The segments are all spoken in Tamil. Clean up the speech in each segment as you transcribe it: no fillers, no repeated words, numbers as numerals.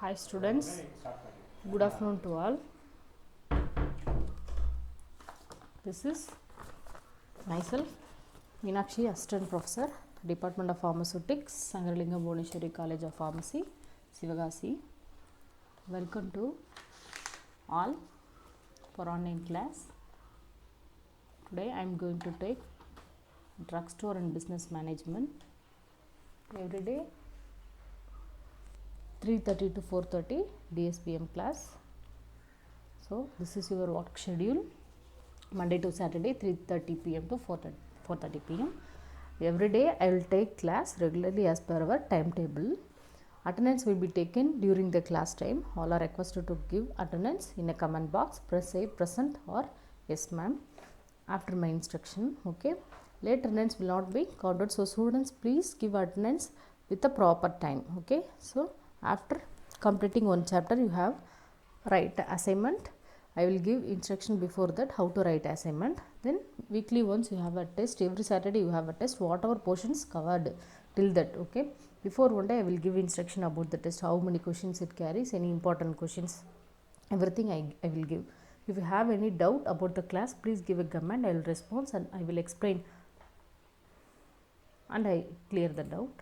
Hi students, good afternoon to all. This is myself, Meenakshi, Assistant Professor, Department of Pharmaceutics, Sangaralingam Bhuvaneshwari College of Pharmacy, Sivagasi. Welcome to all for online class. Today I am going to take drugstore and business management. Every day 3:30 to 4:30 DSPM class. So this is your work schedule, Monday to Saturday 3:30 p.m. to 4:30 p.m. Every day I will take class regularly as per our timetable. Attendance will be taken during the class time. All are requested to give attendance in a comment box. Press say present or yes ma'am after my instruction. Okay. Late attendance will not be counted. So students, please give attendance with the proper time. Okay. So after completing one chapter, you have write assignment. I will give instruction before that how to write assignment. Then weekly once you have a test. Every Saturday you have a test. Whatever portions covered till that. Okay. Before one day I will give instruction about the test. How many questions it carries. Any important questions. Everything I will give. If you have any doubt about the class, please give a comment. I will respond and I will explain. And I clear the doubt.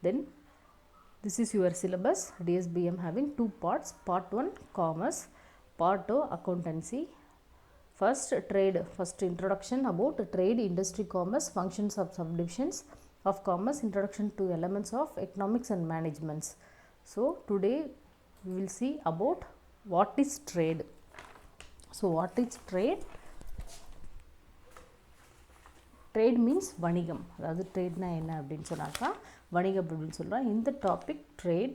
Then this is your syllabus. DSBM having two parts. Part 1 commerce, part 2 accountancy. First trade, first introduction about trade, industry, commerce, functions of subdivisions of commerce, introduction to elements of economics and managements. So today we will see about what is trade. So what is trade? Trade means வணிகம், அதாவது ட்ரேட்னா என்ன அப்படின்னு சொன்னாக்கா வணிகம் அப்படின்னு சொல்கிறோம். இந்த topic trade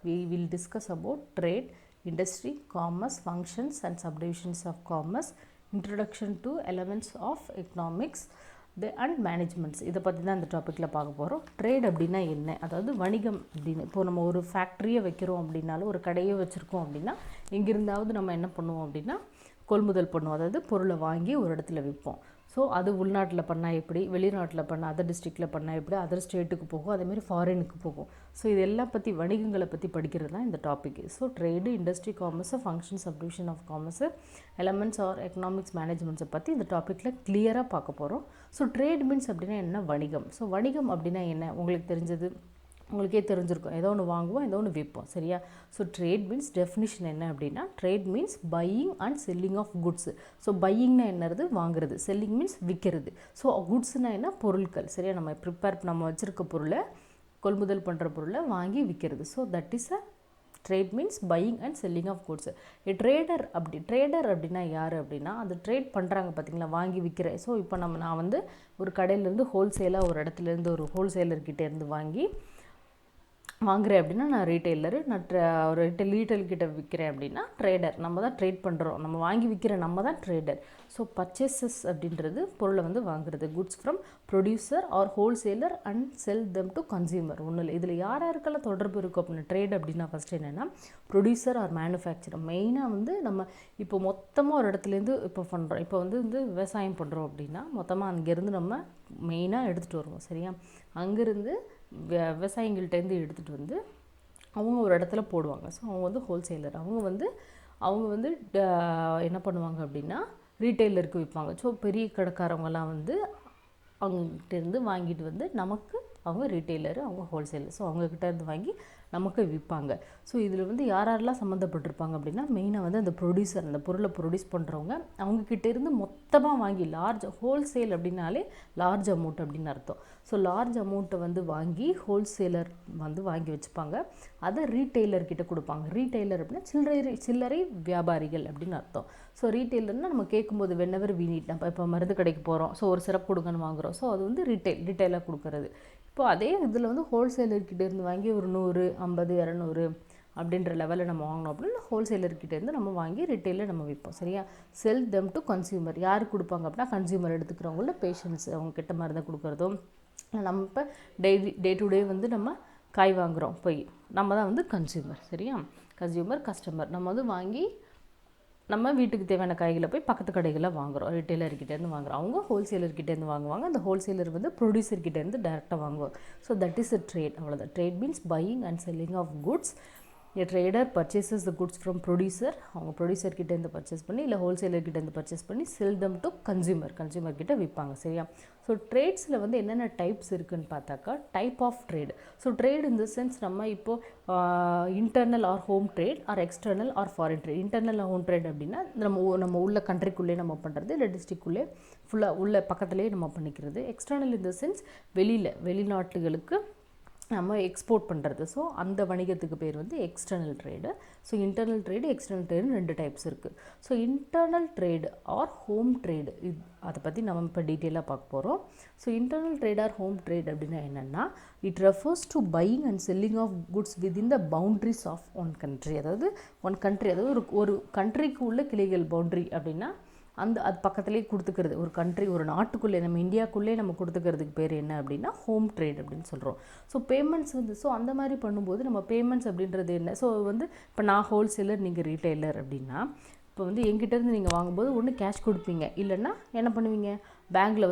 we will discuss about trade, industry, commerce, functions and subdivisions of commerce, introduction to elements of economics and managements. இதை பற்றி தான் இந்த டாப்பிக்கில் பார்க்க போகிறோம். ட்ரேட் அப்படின்னா என்ன, அதாவது வணிகம் அப்படின்னு. இப்போ நம்ம ஒரு ஃபேக்ட்ரியை வைக்கிறோம் அப்படின்னாலும் ஒரு கடையை வச்சுருக்கோம் அப்படின்னா எங்கிருந்தாவது நம்ம என்ன பண்ணுவோம் அப்படின்னா கொள்முதல் பண்ணுவோம், அதாவது பொருளை வாங்கி ஒரு இடத்துல விற்போம். ஸோ அது உள்நாட்டில் பண்ணால் எப்படி, வெளிநாட்டில் பண்ணால் அதர் டிஸ்ட்ரிக்டில் பண்ணால் எப்படி, அதர் ஸ்டேட்டுக்கு போகும், அதேமாதிரி ஃபாரினுக்கு போகும். ஸோ இதெல்லாம் பற்றி வணிகங்களை பற்றி படிக்கிறது தான் இந்த topic. So trade, industry, commerce, function, subdivision of commerce, elements or economics, மேனேஜ்மெண்ட்ஸை பற்றி இந்த டாப்பிக்கில் கிளியராக பார்க்க போகிறோம். ஸோ ட்ரேட் மீன்ஸ் அப்படின்னா என்ன, வணிகம். ஸோ வணிகம் அப்படின்னா என்ன உங்களுக்கு தெரிஞ்சது, உங்களுக்கே தெரிஞ்சிருக்கும். ஏதோ ஒன்று வாங்குவோம், ஏதோ ஒன்று விற்போம், சரியா. ஸோ ட்ரேட் மீன்ஸ் டெஃபினிஷன் என்ன அப்படின்னா trade means buying and selling of goods. So பையிங்னா என்னது, வாங்குறது. செல்லிங் மீன்ஸ் விற்கிறது. ஸோ குட்ஸ்னால் என்ன, பொருட்கள், சரியா. நம்ம வச்சுருக்க பொருளை, கொள்முதல் பண்ணுற பொருளை வாங்கி விற்கிறது. So that is a trade means buying and selling of goods. Trader அப்படின்னா யார் அப்படின்னா அந்த ட்ரேட் பண்ணுறாங்க பார்த்தீங்களா, வாங்கி விற்கிறேன். ஸோ இப்போ நான் வந்து ஒரு கடையிலேருந்து ஹோல்சேலாக ஒரு இடத்துலேருந்து ஒரு ஹோல்சேலர்கிட்டேருந்து வாங்குறேன் அப்படின்னா நான் ரீட்டெய்லரு. நான் ஒரு ரீட்டைல்கிட்ட விற்கிறேன் அப்படின்னா ட்ரேடர். நம்ம தான் ட்ரேட் பண்ணுறோம், நம்ம வாங்கி விற்கிற நம்ம தான் ட்ரேடர். ஸோ பர்ச்சேசஸ் அப்படின்றது பொருளை வந்து வாங்குறது. Goods from producer or wholesaler and sell them to consumer. ஒன்றும் இல்லை, இதில் யாருக்கெல்லாம் தொடர்பு இருக்கும் அப்படின்னா ட்ரேட் அப்படின்னா ஃபஸ்ட்டு என்னென்னா ப்ரொடியூசர் ஆர் மேனுஃபேக்சரர். மெயினாக வந்து நம்ம இப்போ மொத்தமாக ஒரு இடத்துலேருந்து இப்போ பண்ணுறோம். இப்போ வந்து விவசாயம் பண்ணுறோம் அப்படின்னா மொத்தமாக அங்கேருந்து நம்ம மெயினாக எடுத்துகிட்டு வருவோம், சரியா. அங்கேருந்து விவசாயிகள்கிட்டேருந்து எடுத்துகிட்டு வந்து அவங்க ஒரு இடத்துல போடுவாங்க. ஸோ அவங்க வந்து ஹோல்சேலர். அவங்க வந்து என்ன பண்ணுவாங்க அப்படின்னா ரீட்டெய்லருக்கு விற்பாங்க. ஸோ பெரிய கடைக்காரவங்கலாம் வந்து அவங்ககிட்டேருந்து வாங்கிட்டு வந்து நமக்கு அவங்க ரீட்டெய்லரு, அவங்க ஹோல்சேலர். ஸோ அவங்கக்கிட்டேருந்து வாங்கி நமக்கு விற்பாங்க. ஸோ இதில் வந்து யாரெல்லாம் சம்மந்தப்பட்டிருப்பாங்க அப்படின்னா மெயினாக வந்து அந்த ப்ரொடியூசர், அந்த பொருளை ப்ரொடியூஸ் பண்ணுறவங்க. அவங்கக்கிட்டேருந்து மொத்தமாக வாங்கி லார்ஜ் ஹோல்சேல் அப்படின்னாலே லார்ஜ் அமௌண்ட் அப்படின்னு அர்த்தம். ஸோ லார்ஜ் அமௌண்ட்டை வந்து வாங்கி ஹோல்சேலர் வந்து வாங்கி வச்சுப்பாங்க. அதை ரீட்டெய்லர்கிட்ட கொடுப்பாங்க. ரீட்டெய்லர் அப்படின்னா சில்லறை வியாபாரிகள் அப்படின்னு அர்த்தம். ஸோ ரீட்டெய்லர்னால் நம்ம கேட்கும்போது வென்னவர் வி நீட், நம்ம இப்போ மருந்து கடைக்கு போகிறோம், ஸோ ஒரு சிரப் கொடுங்கன்னு வாங்குகிறோம். ஸோ அது வந்து ரீட்டெயிலாக கொடுக்குறது. இப்போ அதே இதில் வந்து ஹோல்சேலர்கிட்டேருந்து வாங்கி ஒரு 100, 50, 200 அப்படின்ற லெவலில் நம்ம வாங்கினோம் அப்படின்னா ஹோல்சேலர்கிட்டேருந்து நம்ம வாங்கி ரீட்டெயிலில் நம்ம விற்போம், சரியா. செல் தெம் டு கன்சியூமர். யார் கொடுப்பாங்க அப்படின்னா கன்சியூமர் எடுத்துக்கிறவங்கள பேஷண்ட்ஸ், அவங்க கிட்ட மருந்து கொடுக்குறதும். நம்ம இப்போ டே டு டே வந்து நம்ம காய் வாங்குகிறோம், போய் நம்ம தான் வந்து கன்சியூமர், சரியா. கஸ்டமர் நம்ம வந்து வாங்கி நம்ம வீட்டுக்கு தேவையான காய்களை போய் பக்கத்து கடைகளில் வாங்குகிறோம், ரிட்டெய்லர்கிட்டேருந்து வாங்குகிறோம். அவங்க ஹோல்சேலர்கிட்டேருந்து வாங்குவாங்க. அந்த ஹோல்சேலர் வந்து ப்ரொடியூசர்கிட்டேருந்து டேரெக்டாக வாங்குவாங்க. So that is a trade. அவ்வளோதான். Trade means buying and selling of goods A trader purchases the goods from producer, அவங்க ப்ரொடியூசர் கிட்டேருந்து பர்ச்சேஸ் பண்ணி இல்லை ஹோல்சேலர் கிட்டேருந்து பர்ச்சேஸ் பண்ணி sell them to consumer கிட்ட விற்பாங்க. சரியா? ஸோ ட்ரேட்ஸில் வந்து என்னென்ன டைப்ஸ் இருக்குதுன்னு பார்த்தாக்கா type of trade. So trade இந்த சென்ஸ் நம்ம இப்போது internal or home trade or external or foreign trade. Internal home trade அப்படின்னா நம்ம உள்ள கண்ட்ரிக்குள்ளே நம்ம பண்ணுறது, இல்லை டிஸ்ட்ரிக்குள்ளே ஃபுல்லாக உள்ள பக்கத்துலேயே நம்ம பண்ணிக்கிறது. எக்ஸ்டர்னல் இந்த சென்ஸ் வெளிநாட்டுகளுக்கு நம்ம எக்ஸ்போர்ட் பண்ணுறது. ஸோ அந்த வணிகத்துக்கு பேர் வந்து external trade. So internal trade external ட்ரேடுன்னு 2 டைப்ஸ் இருக்குது. So internal trade or home trade அதை பற்றி நம்ம இப்போ டீட்டெயிலாக பார்க்க போகிறோம். So internal trade or home trade அப்படின்னா என்னென்னா it refers to buying and selling of goods within the boundaries of one country. அதாவது ஒரு கண்ட்ரிக்கு உள்ள கிளைகள் பவுண்ட்ரி அப்படின்னா அது பக்கத்துலேயே கொடுத்துக்கிறது. ஒரு கண்ட்ரி ஒரு நாட்டுக்குள்ளே நம்ம இந்தியாவுக்குள்ளே நம்ம கொடுத்துக்கிறதுக்கு பேர் என்ன அப்படின்னா ஹோம் ட்ரேட் அப்படின்னு சொல்கிறோம். ஸோ பேமெண்ட்ஸ் வந்து அந்த மாதிரி பண்ணும்போது நம்ம பேமெண்ட்ஸ் அப்படின்றது என்ன? ஸோ இப்போ நான் ஹோல்சேலர், நீங்கள் ரீட்டைலர் அப்படின்னா இப்போ எங்கிட்டேருந்து நீங்கள் வாங்கும்போது ஒன்று கேஷ் கொடுப்பீங்க, இல்லைன்னா என்ன பண்ணுவீங்க, பேங்க்கில்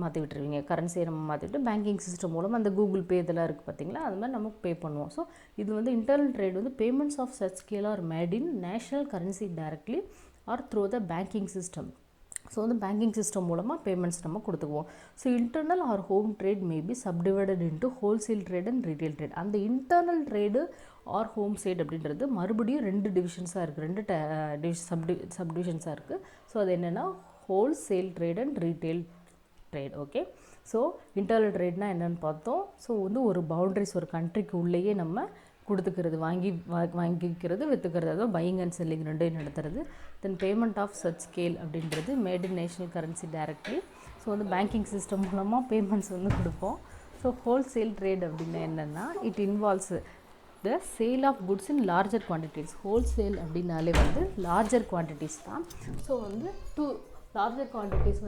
மாற்றி விட்டுருவீங்க. கரன்சியை நம்ம மாற்றிவிட்டு பேங்கிங் சிஸ்டம் மூலம் அந்த கூகுள் பே இதெல்லாம் இருக்குது பார்த்தீங்களா, அது மாதிரி நம்ம பே பண்ணுவோம். ஸோ இது internal trade payments of such scale are made in national currency directly or through the banking system. So banking system மூலமாக பேமெண்ட்ஸ் நம்ம கொடுத்துக்குவோம். So internal or home trade may be subdivided into wholesale trade and retail trade. அந்த internal trade or home trade அப்படின்றது மறுபடியும் 2 டிவிஷன்ஸாக இருக்குது, 2 சப்டிவிஷன்ஸாக இருக்குது. ஸோ அது என்னென்னா wholesale trade and retail trade. Okay, so internal ட்ரேட்னா என்னென்னு பார்த்தோம். ஸோ ஒரு பவுண்ட்ரிஸ் ஒரு கண்ட்ரிக்கு உள்ளேயே நம்ம கொடுத்துக்கிறது, வாங்கிக்கிறது, விற்றுக்கிறது, அதாவது பையிங் அண்ட் செல்லிங் 2 நடத்துறது. Then payment of such scale அப்படின்றது made in national currency directly. So banking system மூலமாக பேமெண்ட்ஸ் கொடுப்போம். ஸோ ஹோல்சேல் ட்ரேட் அப்படின்னா என்னென்னா it involves the sale of goods in larger quantities. Wholesale அப்படின்னாலே லார்ஜர் குவான்டிட்டிஸ் தான். ஸோ லார்ஜர் குவான்டிட்டிஸ்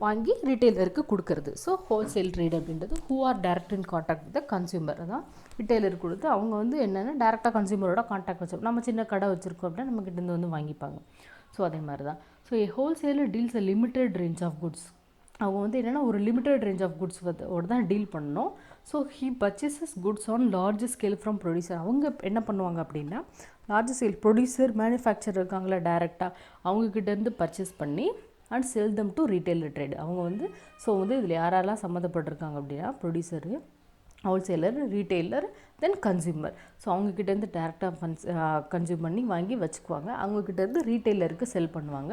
வாங்கி ரீட்டைலருக்கு கொடுக்கறது. ஸோ ஹோல்சேல் ட்ரேட் அப்படின்றது who are direct in contact with the consumer. அதான் ரீட்டைலருக்கு கொடுத்து அவங்க என்னென்னா டேரெக்டாக கன்சியூமரோட கான்டாக்ட் வச்சிருக்கோம். நம்ம சின்ன கடை வச்சுருக்கோம் அப்படின்னா நம்மக்கிட்டேருந்து வாங்கிப்பாங்க. ஸோ அதே மாதிரி தான். So wholesaler deals a limited range of goods. அவங்க என்னென்னா ஒரு லிமிட்டட் ரேஞ்ச் ஆஃப் குட்ஸ் தான் டீல் பண்ணணும். So he purchases goods on large scale from producer. அவங்க என்ன பண்ணுவாங்க அப்படின்னா லார்ஜ் ஸ்கேல் ப்ரொடியூசர் மேனுஃபேக்சர் இருக்காங்களா டேரெக்டாக அவங்கக்கிட்டேருந்து பர்ச்சேஸ் பண்ணி and sell them to retailer trade. அவங்க இதில் யாரெல்லாம் சம்மந்தப்பட்டிருக்காங்க அப்படின்னா producer, wholesaler, retailer, then consumer. So அவங்கக்கிட்டேருந்து டேரெக்டாக கன்சியூம் பண்ணி வாங்கி வச்சுக்குவாங்க. அவங்கக்கிட்டேருந்து ரீட்டைலருக்கு செல் பண்ணுவாங்க.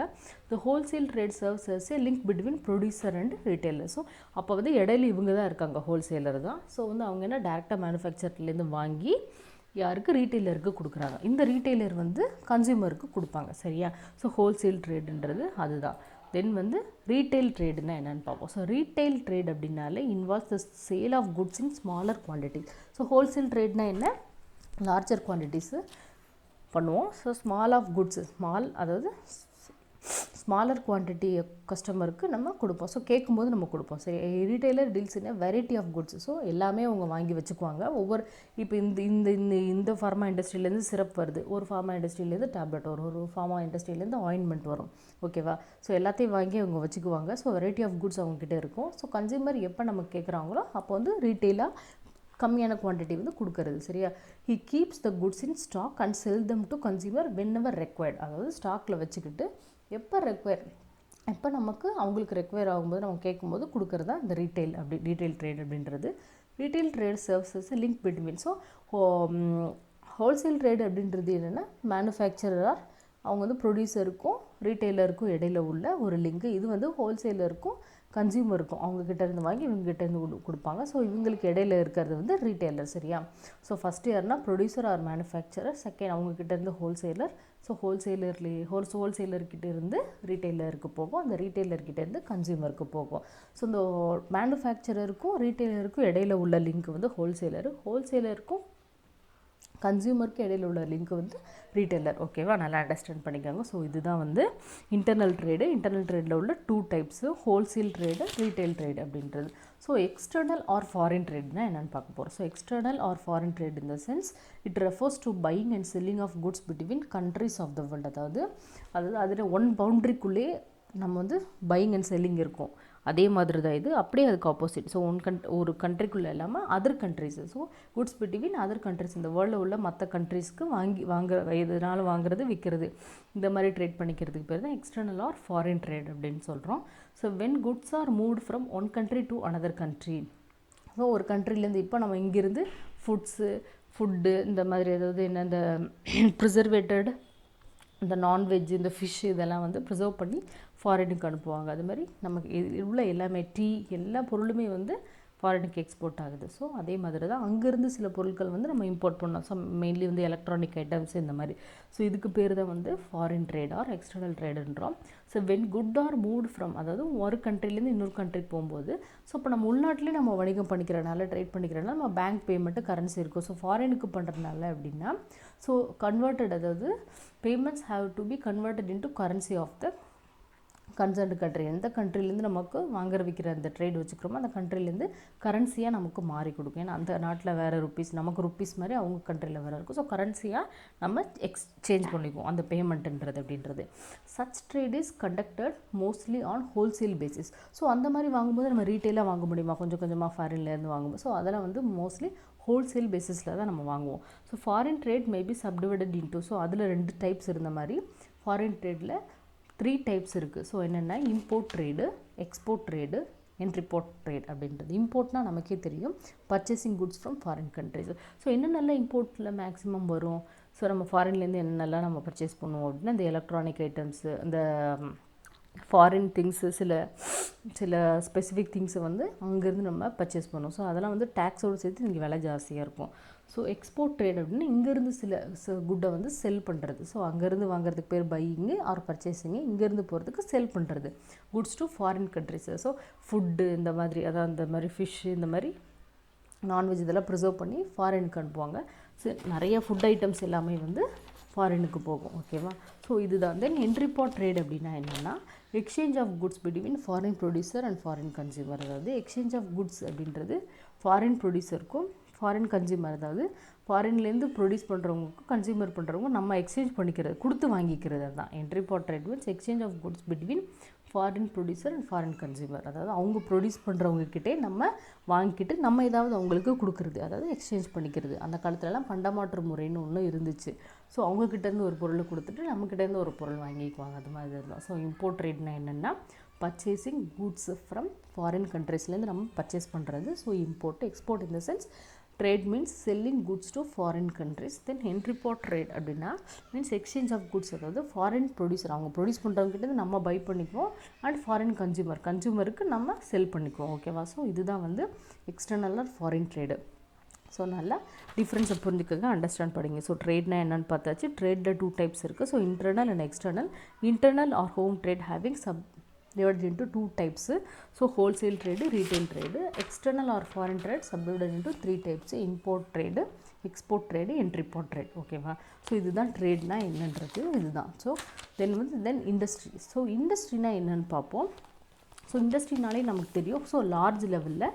The wholesale trade serves as a link between producer and retailer. So அப்போ இடையில இவங்க தான் இருக்காங்க, ஹோல்சேலர் தான். ஸோ அவங்க என்ன டேரெக்டாக மேனுஃபேக்சர்லேருந்து வாங்கி யாருக்கு, ரீட்டைலருக்கு கொடுக்குறாங்க. இந்த ரீட்டைலர் கன்சியூமருக்கு கொடுப்பாங்க. சரியா? ஸோ ஹோல்சேல் ட்ரேடுன்றது அதுதான். தென் ரீட்டைல் ட்ரேடுனா என்னென்னு பார்ப்போம். ஸோ ரீட்டைல் ட்ரேட் அப்படின்னாலே involves the sale of goods in smaller quantity. So wholesale ட்ரேட்னா என்ன, லார்ஜர் குவான்டிட்டிஸு பண்ணுவோம். ஸோ ஸ்மால் ஆஃப் குட்ஸு அதாவது ஸ்மாலர் குவான்டிட்டி கஸ்டமருக்கு நம்ம கொடுப்போம். ஸோ கேட்கும்போது நம்ம கொடுப்போம். சரி, retailer deals in variety of goods. So எல்லாமே அவங்க வாங்கி வச்சுக்குவாங்க. இப்போ இந்த ஃபார்மா இண்டஸ்ட்ரியிலேருந்து சிரப் வருது, ஒரு ஃபார்மா இண்டஸ்ட்ரியிலேருந்து டேப்லெட் வரும், ஒரு ஃபார்மா இண்டஸ்ட்ரியிலேருந்து ஆயின்மெண்ட் வரும். ஓகேவா? ஸோ எல்லாத்தையும் வாங்கி அவங்க வச்சுக்குவாங்க. ஸோ வெரைட்டி ஆஃப் குட்ஸ் அவங்ககிட்ட இருக்கும். ஸோ கன்சியூமர் எப்போ நம்ம கேட்குறாங்களோ அப்போ ரீட்டெயிலாக கம்மியான குவான்டிட்டி கொடுக்கறது. சரியா? He keeps the goods in stock and sell them to consumer whenever required. அதாவது ஸ்டாக்கில் வச்சுக்கிட்டு எப்போ நமக்கு அவங்களுக்கு ரெக்வயர் ஆகும்போது நம்ம கேட்கும்போது கொடுக்குறது தான் இந்த ரீட்டைல் ட்ரேட் அப்படின்றது. Retail trade services link between. So wholesale trade அப்படின்றது என்னென்னா மேனுஃபேக்சரர் அவங்க ப்ரொடியூசருக்கும் ரீட்டைலருக்கும் இடையில உள்ள ஒரு லிங்க்கு. இது ஹோல்சேலருக்கும் கன்சியூமருக்கும் அவங்கக்கிட்டேருந்து வாங்கி இவங்ககிட்டேருந்து கொடுப்பாங்க. ஸோ இவங்களுக்கு இடையில இருக்கிறது ரீட்டைலர். சரியா? ஸோ ஃபஸ்ட் இயர்னால் ப்ரொடியூசர் ஆர் மேனுஃபேக்சரர், செகண்ட் அவங்கக்கிட்டேருந்து ஹோல்சேலர். ஸோ ஹோல்சேலர்கிட்ட இருந்து ரீட்டைலருக்கு போகும், அந்த ரீட்டைலர்கிட்டேருந்து கன்சியூமருக்கு போகும். ஸோ இந்த மேனுஃபேக்சரருக்கும் ரீட்டைலருக்கும் இடையில உள்ள லிங்க் ஹோல்சேலருக்கும் கன்சியூமருக்கு இடையில உள்ள லிங்க் ரீட்டைலர். ஓகேவா? நல்லா அண்டர்ஸ்டாண்ட் பண்ணிக்கோங்க. ஸோ இதுதான் இன்டர்னல் ட்ரேடு. இன்டர்னல் ட்ரேடில் உள்ள 2 types, wholesale trade, retail trade அப்படின்றது. ஸோ எக்ஸ்டர்னல் ஆர் ஃபாரின் ட்ரேட்னா என்னென்னு பார்க்க போகிறோம். So external or foreign trade in the sense it refers to buying and selling of goods between countries of the world. அதாவது அதில் ஒன் பவுண்ட்ரிக்குள்ளேயே நம்ம பையிங் அண்ட் செல்லிங் இருக்கும். அதே மாதிரி தான் இது, அப்படியே அதுக்கு ஆப்போசிட். ஸோ ஒரு கண்ட்ரிக்குள்ளே இல்லாமல் other countries. So goods between other countries, இந்த வேர்ல்டில் உள்ள மற்ற கண்ட்ரிஸ்க்கு எதுனாலும் வாங்குறது விற்கிறது, இந்த மாதிரி ட்ரேட் பண்ணிக்கிறதுக்கு பேர் தான் எக்ஸ்டர்னல் ஆர் ஃபாரின் ட்ரேட் அப்படின்னு சொல்கிறோம். So when goods are moved from one country to another country. So ஒரு கண்ட்ரிலேருந்து இப்போ நம்ம இங்கேருந்து ஃபுட்டு இந்த மாதிரி ஏதாவது என்ன இந்த ப்ரிசர்வேட்டட் இந்த நான்வெஜ் இந்த ஃபிஷ் இதெல்லாம் வந்து ப்ரிசர்வ் பண்ணி ஃபாரினுக்கு அனுப்புவாங்க. அது மாதிரி நமக்கு உள்ள எல்லாமே டீ எல்லா பொருளுமே வந்து ஃபாரினுக்கு எக்ஸ்போர்ட் ஆகுது. ஸோ அதே மாதிரி தான் அங்கேருந்து சில பொருட்கள் வந்து நம்ம இம்போர்ட் பண்ணோம். ஸோ மெயின்லி வந்து எலக்ட்ரானிக் ஐட்டம்ஸ் இந்த மாதிரி. ஸோ இதுக்கு பேர் தான் வந்து ஃபாரின் ட்ரேட் ஆர் எக்ஸ்டர்னல் ட்ரேடுன்றோம். So when good are moved from, அதாவது ஒரு கண்ட்ரிலேருந்து இன்னொரு கண்ட்ரிக்கு போகும்போது, ஸோ இப்போ நம்ம உள்நாட்டிலே நம்ம வணிகம் பண்ணிக்கிறனால ட்ரேட் பண்ணிக்கிறனால நம்ம பேங்க் பேமெண்ட்டு கரன்சி இருக்கும். ஸோ ஃபாரினுக்கு பண்ணுறதுனால அப்படின்னா ஸோ கன்வெர்ட்டட், அதாவது payments have to be converted into currency of the concerned country. எந்த கண்ட்ரிலேருந்து நமக்கு வாங்குற விற்கிற அந்த ட்ரேட் வச்சுக்கிறோமோ அந்த கண்ட்ரிலேருந்து கரன்சியாக நமக்கு மாறி கொடுக்கும். ஏன்னா அந்த நாட்டில் வேறு ருப்பீஸ், நமக்கு ருப்பீஸ் மாதிரி அவங்க கண்ட்ரியில் வேறு இருக்கும். ஸோ கரன்சியாக நம்ம எக்ஸ்சேஞ்ச் பண்ணிக்குவோம் அந்த பேமெண்ட்டுன்றது அப்படின்றது. Such trade is conducted mostly on wholesale basis. So அந்த மாதிரி வாங்கும்போது நம்ம ரீட்டெயிலாக வாங்க முடியுமா, கொஞ்சம் கொஞ்சமாக ஃபாரின்லேருந்து வாங்கும்போது. ஸோ அதெல்லாம் வந்து மோஸ்ட்லி ஹோல்சேல் பேசிஸில் தான் நம்ம வாங்குவோம். So foreign trade maybe subdivided into, so அதில் 2 டைப்ஸ் இருந்த மாதிரி ஃபாரின் ட்ரேடில் 3 டைப்ஸ் இருக்குது. ஸோ என்னென்னா import trade, export trade, import trade அப்படின்றது. இம்போர்ட்னா நமக்கே தெரியும், purchasing goods from foreign countries. So என்னென்னலாம் இம்போர்ட்டில் மேக்ஸிமம் வரும், ஸோ நம்ம ஃபாரின்லேருந்து என்னென்னலாம் நம்ம பர்ச்சேஸ் பண்ணுவோம் அப்படின்னா இந்த எலக்ட்ரானிக் ஐட்டம்ஸு, இந்த ஃபாரின் திங்ஸு, சில ஸ்பெசிஃபிக் திங்ஸை வந்து அங்கேருந்து நம்ம பர்ச்சேஸ் பண்ணுவோம். ஸோ அதெல்லாம் வந்து டேக்ஸோடு சேர்த்து இங்கே விலை ஜாஸ்தியாக இருக்கும். ஸோ எக்ஸ்போர்ட் ட்ரேட் அப்படின்னா இங்கேருந்து சில குட்டை வந்து செல் பண்ணுறது. ஸோ அங்கேருந்து வாங்குறதுக்கு பேர் பையிங்கு ஆர் பர்ச்சேசிங்கு, இங்கேருந்து போகிறதுக்கு செல் பண்ணுறது goods to foreign countries. So food இந்த மாதிரி, அதாவது இந்த மாதிரி ஃபிஷ்ஷு இந்த மாதிரி நான்வெஜ் இதெல்லாம் ப்ரிசர்வ் பண்ணி ஃபாரினுக்கு அனுப்புவாங்க. ஸோ நிறைய ஃபுட் ஐட்டம்ஸ் எல்லாமே வந்து ஃபாரினுக்கு போகும். ஓகேவா? ஸோ இதுதான். தென் இம்போர்ட் ட்ரேட் அப்படின்னா என்னென்னா exchange of goods between foreign producer and foreign consumer. அதாவது எக்ஸ்சேஞ்ச் ஆஃப் குட்ஸ் அப்படின்றது ஃபாரின் ப்ரொடியூசருக்கும் ஃபாரின் கன்சியூமர், அதாவது ஃபாரின்லேருந்து ப்ரொடியூஸ் பண்ணுறவங்களுக்கு கன்சியூமர் பண்ணுறவங்க நம்ம எக்ஸ்சேஞ்ச் பண்ணிக்கிறது, கொடுத்து வாங்கிக்கிறது. அதுதான் import trade means exchange of goods between foreign producer and foreign consumer. அதாவது அவங்க ப்ரொடியூஸ் பண்ணுறவங்கக்கிட்டே நம்ம வாங்கிக்கிட்டு நம்ம ஏதாவது அவங்களுக்கு கொடுக்குறது, அதாவது எக்ஸ்சேஞ்ச் பண்ணிக்கிறது. அந்த காலத்துலலாம் பண்டமாற்று முறைன்னு ஒன்று இருந்துச்சு. ஸோ அவங்கக்கிட்டேருந்து ஒரு பொருளை கொடுத்துட்டு நம்மக்கிட்டேருந்து ஒரு பொருள் வாங்கிக்குவாங்க. அது மாதிரி இருந்தால். ஸோ இம்போர்ட் ட்ரேட்னா என்னென்னா பர்ச்சேசிங் குட்ஸ் ஃப்ரம் ஃபாரின் கண்ட்ரீஸ்லேருந்து நம்ம பர்ச்சேஸ் பண்ணுறது. So import. Export in the sense trade means selling goods to foreign countries. Then import trade அப்படின்னா மீன்ஸ் எக்ஸ்சேஞ்ச் ஆஃப் குட்ஸ், அதாவது ஃபாரின் ப்ரொடியூசர் அவங்க ப்ரொடியூஸ் பண்ணுறவங்ககிட்ட நம்ம பை பண்ணிக்குவோம் அண்ட் ஃபாரின் கன்சியூமருக்கு நம்ம செல் பண்ணிக்குவோம். ஓகேவா? ஸோ இதுதான் வந்து external or foreign trade. So நல்லா டிஃப்ரென்ஸை புரிஞ்சுக்கோங்க, அண்டர்ஸ்டாண்ட் படிங்க. ஸோ ட்ரேட்னா என்னென்னு பார்த்தாச்சு. ட்ரேடில் 2 டைப்ஸ் இருக்குது. So internal and external. Internal or home trade having divided into 2 types. So wholesale trade, retail trade. External or foreign trade subdivided into 3 types. Import trade, export trade, import trade. ஓகேவா? ஸோ இதுதான் ட்ரேட்னா என்னன்றது இதுதான். So then industry. ஸோ இண்டஸ்ட்ரினா என்னன்னு பார்ப்போம். ஸோ இண்டஸ்ட்ரினாலே நமக்கு தெரியும். ஸோ லார்ஜ் லெவலில்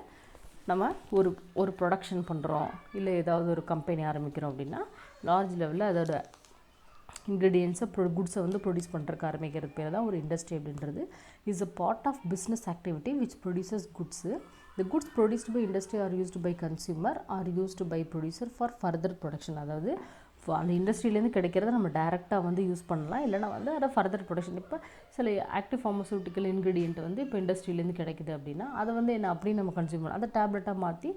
நம்ம ஒரு ப்ரொடக்ஷன் பண்ணுறோம், இல்லை ஏதாவது ஒரு கம்பெனி ஆரம்பிக்கிறோம் அப்படின்னா லார்ஜ் லெவலில் அதோட இன்க்ரீடியன்ஸை குட்ஸை வந்து ப்ரொடியூஸ் பண்ணுறதுக்கு ஆரம்பிக்கிறதுக்கு பேர் தான் ஒரு இண்டஸ்ட்ரி அப்படின்றது. Is a part of business activity which produces goods. The goods produced by industry are used by consumer or used by producer for further production. அதாவது அந்த இண்டஸ்ட்ரியிலேருந்து கிடைக்கிறத நம்ம டேரெக்டாக வந்து யூஸ் பண்ணலாம், இல்லைனா வந்து அதை ஃபர்தர் ப்ரொடக்ஷன். இப்போ சில ஆக்டிவ் ஃபார்மசூட்டிக்கல் இன்க்ரீடியன்ட் வந்து இப்போ இண்டஸ்ட்ரியிலேருந்து கிடைக்குது அப்படின்னா அதை வந்து என்ன அப்படியே நம்ம கன்சியூம் பண்ணலாம், அதை டேப்லெட்டாக மாற்றி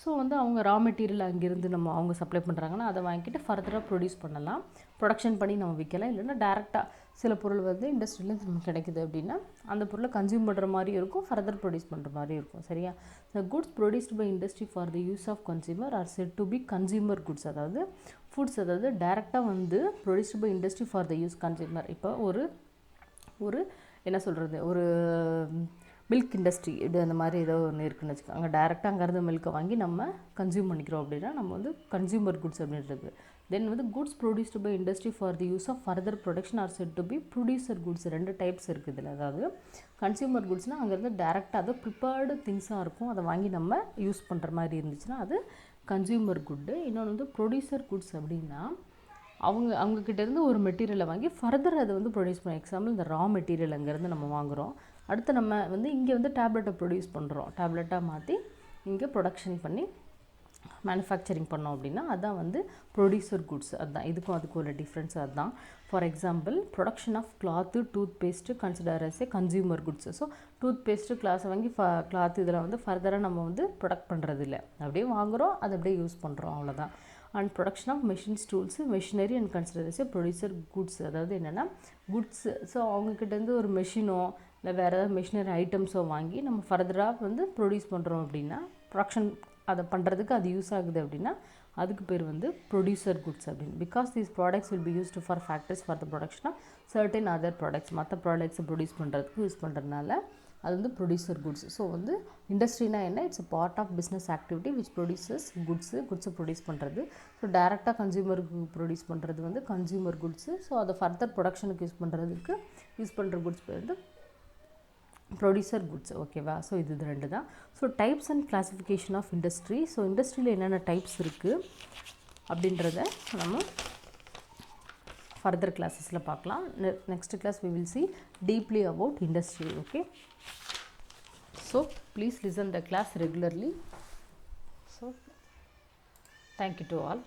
ஸோ வந்து அவங்க ரா மெட்டீரியல் அங்கேருந்து அவங்க சப்ளை பண்ணுறாங்கன்னா அதை வாங்கிட்டு ஃபர்தராக ப்ரொடியூஸ் பண்ணலாம், ப்ரொடக்ஷன் பண்ணி நம்ம விற்கலாம். இல்லைன்னா டேரெக்டாக சில பொருள் வந்து இண்டஸ்ட்ரியிலேருந்து நமக்கு கிடைக்குது அப்படின்னா அந்த பொருளை கன்சியூம் பண்ணுற மாதிரி இருக்கும், ஃபர்தர் ப்ரொடியூஸ் பண்ணுற மாதிரி இருக்கும். சரியா? The goods produced by industry for the use of consumer are set to be consumer goods. அதாவது ஃபுட்ஸ், அதாவது டேரெக்டாக வந்து produced by industry for the use consumer. இப்போ ஒரு என்ன சொல்கிறது, ஒரு மில்க் இண்டஸ்ட்ரி இப்படி அந்த மாதிரி ஏதோ ஒன்று இருக்குன்னு வச்சுக்கோங்க. அங்கே டேரெக்டாக அங்கேருந்து மில்க்கை வாங்கி நம்ம கன்சியூம் பண்ணிக்கிறோம் அப்படின்னா நம்ம வந்து கன்சியூமர் குட்ஸ் அப்படின்றது. தென் வந்து goods produced by industry for the use of further production are set to be producer goods. 2 types இருக்குது இதில். அதாவது கன்சியூமர் குட்ஸ்னால் அங்கேருந்து டேரெக்டாக அதை ப்ரிப்பேர்டு திங்ஸாக இருக்கும், அதை வாங்கி நம்ம யூஸ் பண்ணுற மாதிரி இருந்துச்சுன்னா அது கன்சியூமர் குட்டு. இன்னொன்று வந்து ப்ரொடியூசர் குட்ஸ் அப்படின்னா அவங்கக்கிட்டேருந்து ஒரு மெட்டீரியலை வாங்கி ஃபர்தர் அதை வந்து ப்ரொடியூஸ் பண்ண. எக்ஸாம்பிள் இந்த ரா மெட்டீரியல் அங்கேருந்து நம்ம வாங்குகிறோம், அடுத்து நம்ம வந்து இங்கே வந்து டேப்லெட்டை ப்ரொடியூஸ் பண்ணுறோம், டேப்லெட்டாக மாற்றி இங்கே ப்ரொடக்ஷன் பண்ணி மேனுஃபேக்சரிங் பண்ணோம் அப்படின்னா அதான் வந்து ப்ரொடியூசர் குட்ஸ். அதுதான் இதுக்கும் அதுக்கும் ஒரு டிஃப்ரென்ஸ் அதுதான். For example production of cloth, tooth paste consider as a consumer goods. So tooth paste கிளாஸை வாங்கி கிளாத் இதில் வந்து ஃபர்தராக நம்ம வந்து ப்ரொடக்ட் பண்ணுறது இல்லை, அப்படியே வாங்குகிறோம், அதை அப்படியே யூஸ் பண்ணுறோம், அவ்வளோதான். And production of machines, tools, machinery and consider as a producer goods. அதாவது என்னென்னா குட்ஸு, ஸோ அவங்கக்கிட்டேருந்து ஒரு மெஷினோ இல்லை வேறு ஏதாவது மெஷினரி ஐட்டம்ஸோ வாங்கி நம்ம ஃபர்தராக வந்து ப்ரொடியூஸ் பண்ணுறோம் அப்படின்னா, ப்ரொடக்ஷன் அதை பண்ணுறதுக்கு அது யூஸ் ஆகுது அப்படின்னா அதுக்கு பேர் வந்து ப்ரொடியூசர் குட்ஸ் அப்படின்னு. Because these products will be used for factories for the production of certain other products. மற்ற ப்ராடக்ட்ஸை ப்ரொடியூஸ் பண்ணுறதுக்கு யூஸ் பண்ணுறதுனால அது வந்து ப்ரொடியூசர் குட்ஸ். ஸோ வந்து இண்டஸ்ட்ரினா என்ன, it's part of business activity which produces குட்ஸை ப்ரொடியூஸ் பண்ணுறது. ஸோ டேரெக்டாக கன்சியூமருக்கு ப்ரொடியூஸ் பண்ணுறது வந்து கன்சியூமர் குட்ஸு. ஸோ அதை ஃபர்தர் ப்ரொடக்ஷனுக்கு யூஸ் பண்ணுற குட்ஸ் பேர் வந்து ப்ரொடியூசர் குட்ஸ். ஓகேவா? ஸோ இது ரெண்டு தான். So types and classification of industry. So இண்டஸ்ட்ரியில் என்னென்ன டைப்ஸ் இருக்குது அப்படின்றத நம்ம ஃபர்தர் கிளாஸஸில் பார்க்கலாம். Next class we will see deeply about industry. Okay, so please listen the class regularly. So thank you to all.